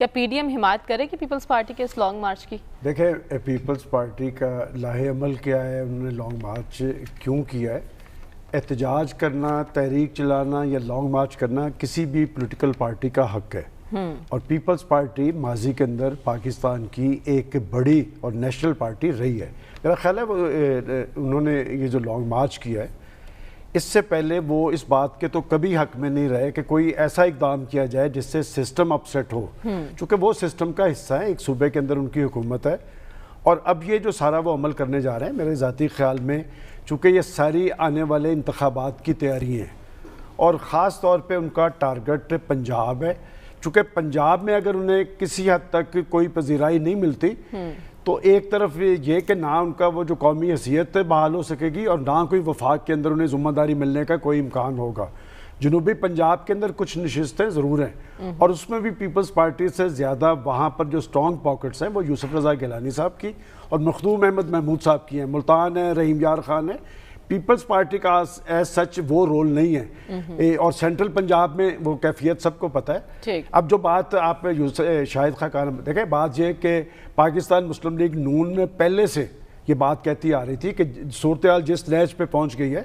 کیا P D M حمایت کرے کہ پیپلز پارٹی کے اس لانگ مارچ کی؟ دیکھیں پیپلز پارٹی کا لاہ عمل کیا ہے، انہوں نے لانگ مارچ کیوں کیا ہے؟ احتجاج کرنا، تحریک چلانا یا لانگ مارچ کرنا کسی بھی پولیٹیکل پارٹی کا حق ہے، اور پیپلز پارٹی ماضی کے اندر پاکستان کی ایک بڑی اور نیشنل پارٹی رہی ہے۔ میرا خیال ہے انہوں نے یہ جو لانگ مارچ کیا ہے، اس سے پہلے وہ اس بات کے تو کبھی حق میں نہیں رہے کہ کوئی ایسا اقدام کیا جائے جس سے سسٹم اپسیٹ ہو، چونکہ وہ سسٹم کا حصہ ہے، ایک صوبے کے اندر ان کی حکومت ہے، اور اب یہ جو سارا وہ عمل کرنے جا رہے ہیں، میرے ذاتی خیال میں چونکہ یہ ساری آنے والے انتخابات کی تیاری ہیں، اور خاص طور پہ ان کا ٹارگٹ پنجاب ہے، چونکہ پنجاب میں اگر انہیں کسی حد تک کوئی پذیرائی نہیں ملتی تو ایک طرف یہ کہ نہ ان کا وہ جو قومی حیثیت بحال ہو سکے گی، اور نہ کوئی وفاق کے اندر انہیں ذمہ داری ملنے کا کوئی امکان ہوگا۔ جنوبی پنجاب کے اندر کچھ نشستیں ضرور ہیں، اور اس میں بھی پیپلز پارٹی سے زیادہ وہاں پر جو سٹرونگ پاکٹس ہیں وہ یوسف رضا گیلانی صاحب کی اور مخدوم احمد محمود صاحب کی ہیں، ملتان ہے، رحیم یار خان ہے۔ پیپلز پارٹی کا ایز سچ وہ رول نہیں ہے، اور سینٹرل پنجاب میں وہ کیفیت سب کو پتہ ہے۔ اب جو بات آپ شاہد خاقان دیکھیں، بات یہ کہ پاکستان مسلم لیگ نون میں پہلے سے یہ بات کہتی آ رہی تھی کہ صورتحال جس نیج پہ پہنچ گئی ہے،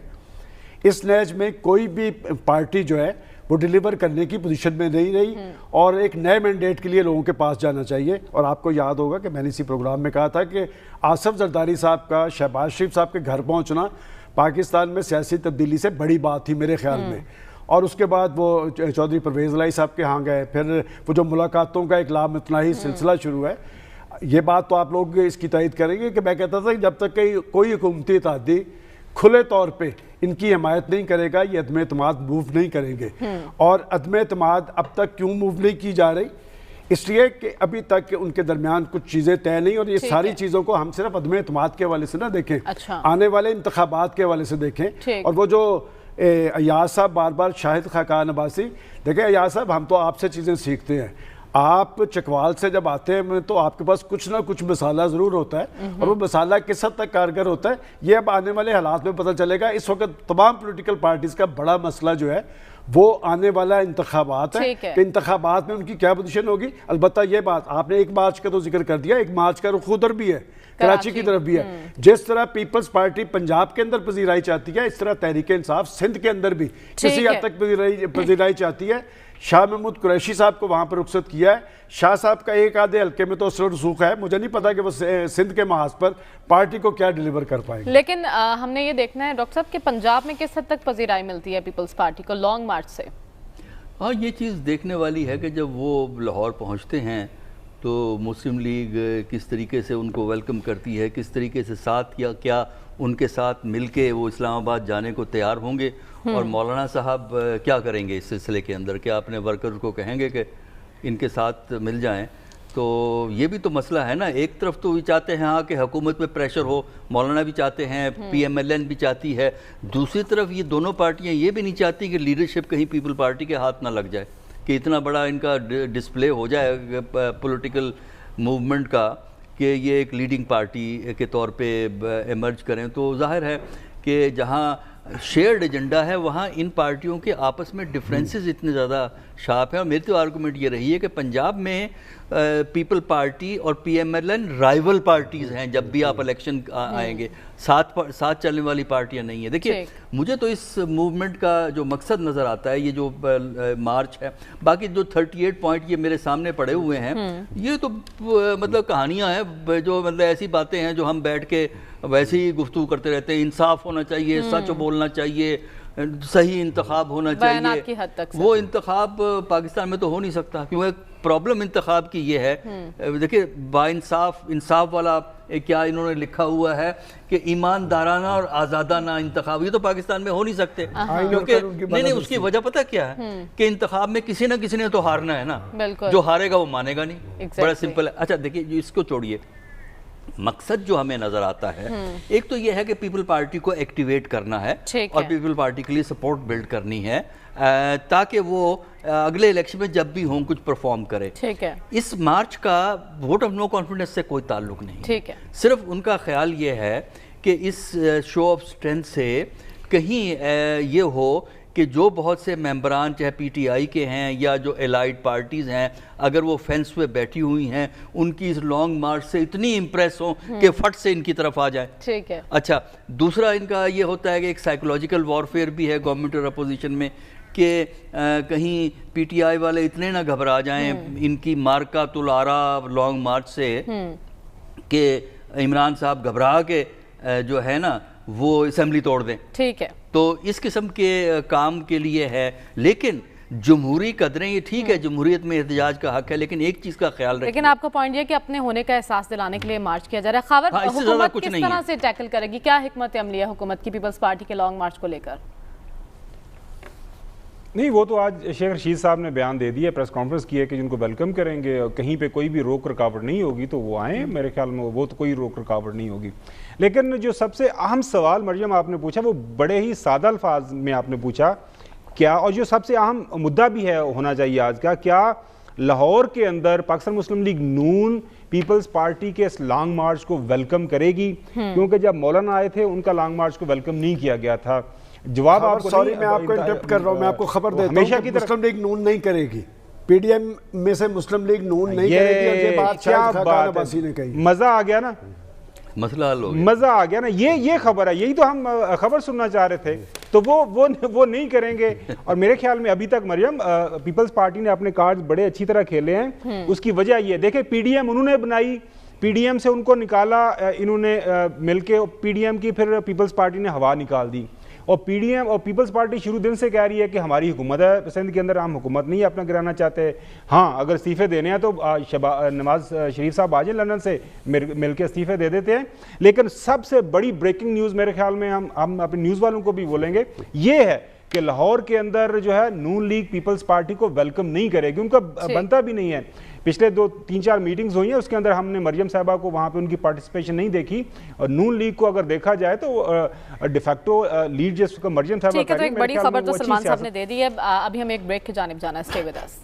اس نیج میں کوئی بھی پارٹی جو ہے وہ ڈیلیور کرنے کی پوزیشن میں نہیں رہی، اور ایک نئے مینڈیٹ کے لیے لوگوں کے پاس جانا چاہیے۔ اور آپ کو یاد ہوگا کہ میں نے اسی پروگرام میں کہا تھا کہ آصف زرداری صاحب کا شہباز شریف صاحب کے گھر پہنچنا پاکستان میں سیاسی تبدیلی سے بڑی بات تھی میرے خیال میں، اور اس کے بعد وہ چودھری پرویز الہی صاحب کے ہاں گئے، پھر وہ جو ملاقاتوں کا ایک لامتناہی سلسلہ شروع ہے۔ یہ بات تو آپ لوگ اس کی تائید کریں گے کہ میں کہتا تھا کہ جب تک کہ کوئی حکومتی اتحادی کھلے طور پہ ان کی حمایت نہیں کرے گا، یہ عدم اعتماد موو نہیں کریں گے، اور عدم اعتماد اب تک کیوں موو نہیں کی جا رہی؟ اس لیے کہ ابھی تک ان کے درمیان کچھ چیزیں طے نہیں، اور یہ ساری چیزوں کو ہم صرف عدم اعتماد کے حوالے سے نہ دیکھیں، آنے والے انتخابات کے حوالے سے دیکھیں۔ اور وہ جو ایاز صاحب بار بار شاہد خاقان عباسی، دیکھیں ایاز صاحب، ہم تو آپ سے چیزیں سیکھتے ہیں، آپ چکوال سے جب آتے ہیں تو آپ کے پاس کچھ نہ کچھ مسالہ ضرور ہوتا ہے، اور وہ مسالہ کس حد تک کارگر ہوتا ہے یہ اب آنے والے حالات میں پتہ چلے گا۔ اس وقت تمام پولیٹیکل پارٹیز کا بڑا مسئلہ جو ہے وہ آنے والا انتخابات ہے کہ انتخابات میں ان کی کیا پوزیشن ہوگی۔ البتہ یہ بات آپ نے ایک مارچ کا تو ذکر کر دیا، ایک مارچ کا رخ ادھر بھی ہے، کراچی کی طرف بھی ہے۔ جس طرح پیپلز پارٹی پنجاب کے اندر پذیرائی چاہتی ہے، اس طرح تحریک انصاف سندھ کے اندر بھی کسی حد تک پذیرائی چاہتی ہے۔ شاہ محمود قریشی صاحب کو وہاں پر رخصت کیا ہے، شاہ صاحب کا ایک آدھے حلقے میں تو اثر و رسوخ ہے، مجھے نہیں پتا کہ وہ سندھ کے محاذ پر پارٹی کو کیا ڈیلیور کر پائیں گے۔ لیکن ہم نے یہ دیکھنا ہے ڈاکٹر صاحب کہ پنجاب میں کس حد تک پذیرائی ملتی ہے پیپلز پارٹی کو لانگ مارچ سے؟ ہاں، یہ چیز دیکھنے والی ہے کہ جب وہ لاہور پہنچتے ہیں تو مسلم لیگ کس طریقے سے ان کو ویلکم کرتی ہے، کس طریقے سے ساتھ یا کیا ان کے ساتھ مل کے وہ اسلام آباد جانے کو تیار ہوں گے، اور مولانا صاحب کیا کریں گے اس سلسلے کے اندر، کیا اپنے ورکرز کو کہیں گے کہ ان کے ساتھ مل جائیں؟ تو یہ بھی تو مسئلہ ہے نا۔ ایک طرف تو یہ چاہتے ہیں ہاں کہ حکومت پہ پریشر ہو، مولانا بھی چاہتے ہیں، پی ایم ایل این بھی چاہتی ہے، دوسری طرف یہ دونوں پارٹیاں یہ بھی نہیں چاہتی کہ لیڈرشپ کہیں پیپل پارٹی کے ہاتھ نہ لگ جائے، کہ اتنا بڑا ان کا ڈسپلے ہو جائے پولیٹیکل موومنٹ کا کہ یہ ایک لیڈنگ پارٹی کے طور پہ ایمرج کریں۔ تو ظاہر ہے کہ جہاں شیئرڈ ایجنڈا ہے وہاں ان پارٹیوں کے آپس میں ڈفرینسز اتنے زیادہ شارپ ہیں، اور میری تو آرگومنٹ یہ رہی ہے کہ پنجاب میں پیپل پارٹی اور P M L N rival parties ہیں، جب بھی آپ الیکشن آئیں گے ساتھ چلنے والی پارٹیاں نہیں ہیں۔ دیکھیے، مجھے تو اس موومنٹ کا جو مقصد نظر آتا ہے، یہ جو مارچ ہے، باقی جو 38 پوائنٹ یہ میرے سامنے پڑے ہوئے ہیں، یہ تو مطلب کہانیاں ہیں، جو مطلب ایسی باتیں ہیں جو ہم بیٹھ کے ویسے ہی گفتگو کرتے رہتے ہیں۔ انصاف ہونا چاہیے، سچ بولنا چاہیے، صحیح انتخاب ہونا چاہیے۔ وہ انتخاب پاکستان میں تو ہو نہیں سکتا، کیونکہ پرابلم انتخاب کی یہ ہے، دیکھیں با انصاف والا کیا انہوں نے لکھا ہوا ہے کہ ایماندارانہ اور آزادانہ انتخاب، یہ تو پاکستان میں ہو نہیں سکتے، کیونکہ نہیں، اس کی وجہ پتہ کیا ہے کہ انتخاب میں کسی نہ کسی نے تو ہارنا ہے نا، جو ہارے گا وہ مانے گا نہیں، بڑا سمپل ہے۔ اچھا دیکھیے، اس کو چھوڑیے، مقصد جو ہمیں نظر آتا ہے، ایک تو یہ ہے کہ پیپل پارٹی کو ایکٹیویٹ کرنا ہے اور پیپل پارٹی کے لیے سپورٹ بلڈ کرنی ہے، تاکہ وہ اگلے الیکشن میں جب بھی ہوں کچھ پرفارم کرے۔ اس مارچ کا ووٹ آف نو کانفیڈنس سے کوئی تعلق نہیں، صرف ان کا خیال یہ ہے کہ اس شو آف اسٹرینتھ سے کہیں یہ ہو کہ جو بہت سے ممبران چاہے پی ٹی آئی کے ہیں یا جو الائڈ پارٹیز ہیں اگر وہ فینس پہ بیٹھی ہوئی ہیں ان کی اس لانگ مارچ سے اتنی امپریس ہوں کہ فٹ سے ان کی طرف آ جائیں. ٹھیک ہے. اچھا دوسرا ان کا یہ ہوتا ہے کہ ایک سائیکولوجیکل وارفیئر بھی ہے گورنمنٹ اور اپوزیشن میں کہ کہیں پی ٹی آئی والے اتنے نہ گھبرا جائیں ان کی مارکا تلارا لانگ مارچ سے کہ عمران صاحب گھبرا کے جو ہے نا وہ اسمبلی توڑ دیں. ٹھیک ہے. تو اس قسم کے کام کے لیے ہے. لیکن جمہوری قدریں یہ ٹھیک ہے جمہوریت میں احتجاج کا حق ہے لیکن ایک چیز کا خیال رکھیں. لیکن آپ کا پوائنٹ یہ کہ اپنے ہونے کا احساس دلانے کے لیے مارچ کیا جا رہا ہے. خاور حکومت کس طرح سے ٹیکل کرے گی, کیا حکمت عملی ہے حکومت کی پیپلز پارٹی کے لانگ مارچ کو لے کر؟ نہیں وہ تو آج شیخ رشید صاحب نے بیان دے دیا, پریس کانفرنس کی ہے کہ جن کو ویلکم کریں گے اور کہیں پہ کوئی بھی روک رکاوٹ نہیں ہوگی تو وہ آئیں. میرے خیال میں وہ تو کوئی روک رکاوٹ نہیں ہوگی. لیکن جو سب سے اہم سوال مریم آپ نے پوچھا وہ بڑے ہی سادہ الفاظ میں آپ نے پوچھا کیا, اور جو سب سے اہم مدعا بھی ہے ہونا چاہیے آج کا, کیا لاہور کے اندر پاکستان مسلم لیگ نون پیپلز پارٹی کے اس لانگ مارچ کو ویلکم کرے گی؟ کیونکہ جب مولانا آئے تھے ان کا لانگ مارچ کو ویلکم نہیں کیا گیا تھا. جواب آپ کو سوری میں آپ کو انٹرپٹ کر رہا ہوں, میں آپ کو خبر دیتا ہوں کہ مسلم لیگ نون نہیں کرے گی, پی ڈی ایم میں سے مسلم لیگ نون نہیں کرے گی. اور یہ بات شاید خاقان عباسی نے کہی. مزہ آ گیا نا, مسئلہ حل ہو گیا, مزہ آ گیا نا. یہ خبر ہے, یہی تو ہم خبر سننا چاہ رہے تھے. تو وہ نہیں کریں گے. اور میرے خیال میں ابھی تک مریم پیپلز پارٹی نے اپنے کارڈ بڑے اچھی طرح کھیلے ہیں. اس کی وجہ یہ دیکھیں پی ڈی ایم انہوں نے بنائی, پی ڈی ایم سے ان کو نکالا انہوں نے مل کے, پی ڈی ایم کی پھر پیپلز پارٹی نے ہوا نکال دی. اور پی ڈی ایم اور پیپلز پارٹی شروع دن سے کہہ رہی ہے کہ ہماری حکومت ہے سندھ کے اندر, ہم حکومت نہیں اپنا گرانا چاہتے. ہاں اگر استعفے دینے ہیں تو نواز شریف صاحب آ جائیں لندن سے, مل کے استعفے دے دیتے ہیں. لیکن سب سے بڑی بریکنگ نیوز میرے خیال میں ہم اپنے نیوز والوں کو بھی بولیں گے یہ ہے کہ لاہور کے اندر جو ہے نون لیگ پیپلز پارٹی کو ویلکم نہیں کرے گی, ان کا بنتا بھی نہیں ہے. پچھلے 2-3-4 میٹنگز ہوئی ہیں, اس کے اندر ہم نے مریم صاحبہ کو وہاں پہ ان کی پارٹیسپیشن نہیں دیکھی. اور نون لیگ کو اگر دیکھا جائے تو ڈیفیکٹو لیڈ جس کو مریم صاحبہ ٹھیک ہے. تو ایک بڑی خبر تو سلمان صاحب نے دے دی ہے. ابھی ہم ایک بریک کی جانب جانا ہے. Stay with us.